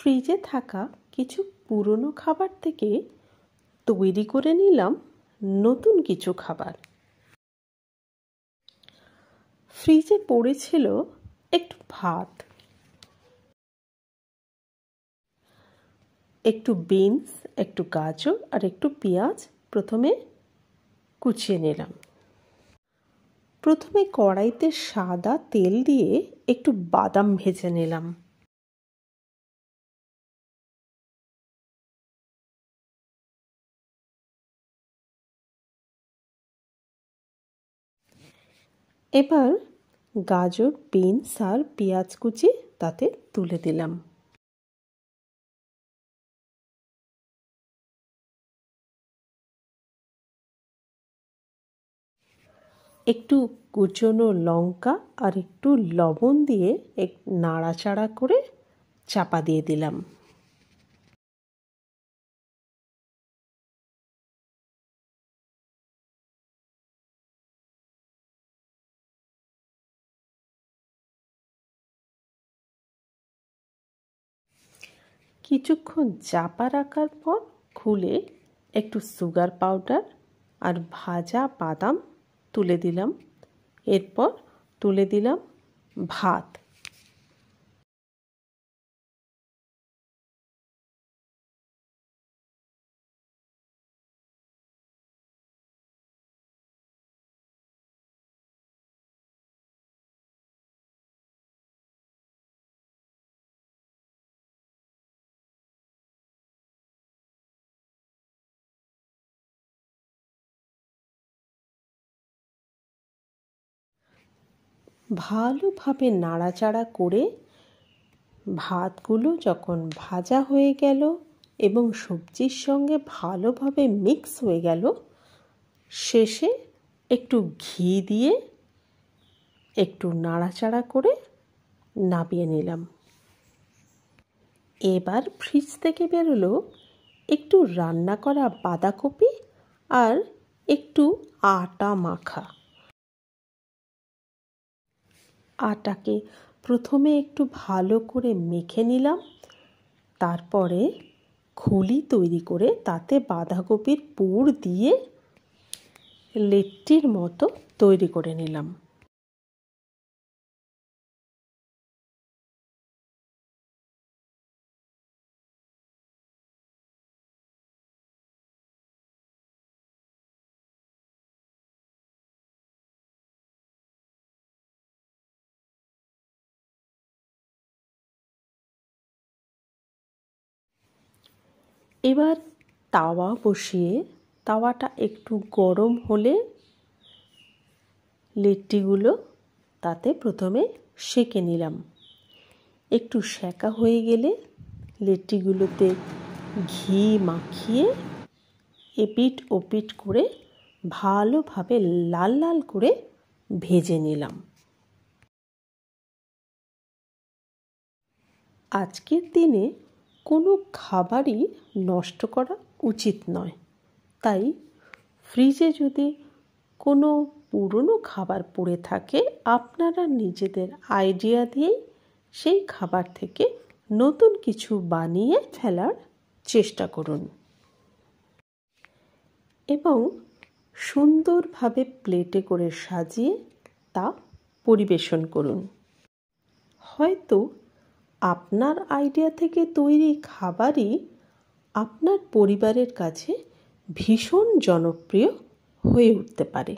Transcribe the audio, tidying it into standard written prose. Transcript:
ফ্রিজে থাকা কিছু পুরনো খাবার থেকে তৈরি করে নিলাম নতুন কিছু খাবার। ফ্রিজে পড়েছিল একটু ভাত, একটু বিনস, একটু গাজর আর একটু পেঁয়াজ প্রথমে কুচিয়ে নিলাম। প্রথমে কড়াইতে সাদা তেল দিয়ে একটু বাদাম ভেজে নিলাম। এবার গাজর, বিনস আর পেঁয়াজ কুচি তাতে তুলে দিলাম। একটু কুচনো লঙ্কা আর একটু লবণ দিয়ে নাড়াচাড়া করে চাপা দিয়ে দিলাম। কিছুক্ষণ চাপা রাখার পর খুলে একটু সুগার পাউডার আর ভাজা বাদাম তুলে দিলাম। এরপর তুলে দিলাম ভাত। ভালোভাবে নাড়াচাড়া করে ভাতগুলো যখন ভাজা হয়ে গেল এবং সবজির সঙ্গে ভালোভাবে মিক্স হয়ে গেল, শেষে একটু ঘি দিয়ে একটু নাড়াচাড়া করে নামিয়ে নিলাম। এবার ফ্রিজ থেকে বেরোলো একটু রান্না করা বাঁধাকপি আর একটু আটা মাখা। আটাকে প্রথমে একটু ভালো করে মেখে নিলাম, তারপরে খুলি তৈরি করে তাতে বাঁধাকপির পুর দিয়ে লেট্টির মতো তৈরি করে নিলাম। এবার তাওয়া বসিয়ে তাওয়াটা একটু গরম হলে লেট্টিগুলো তাতে প্রথমে সেঁকে নিলাম। একটু সেঁকা হয়ে গেলে লেট্টিগুলোতে ঘি মাখিয়ে এপিঠ ওপিঠ করে ভালোভাবে লাল লাল করে ভেজে নিলাম। আজকের দিনে কোনো খাবারই নষ্ট করা উচিত নয়, তাই ফ্রিজে যদি কোনো পুরনো খাবার পড়ে থাকে, আপনারা নিজেদের আইডিয়া দিয়েই সেই খাবার থেকে নতুন কিছু বানিয়ে ফেলার চেষ্টা করুন এবং সুন্দরভাবে প্লেটে করে সাজিয়ে তা পরিবেশন করুন। হয়তো আপনার আইডিয়া থেকে তৈরি খাবারই আপনার পরিবারের কাছে ভীষণ জনপ্রিয় হয়ে উঠতে পারে।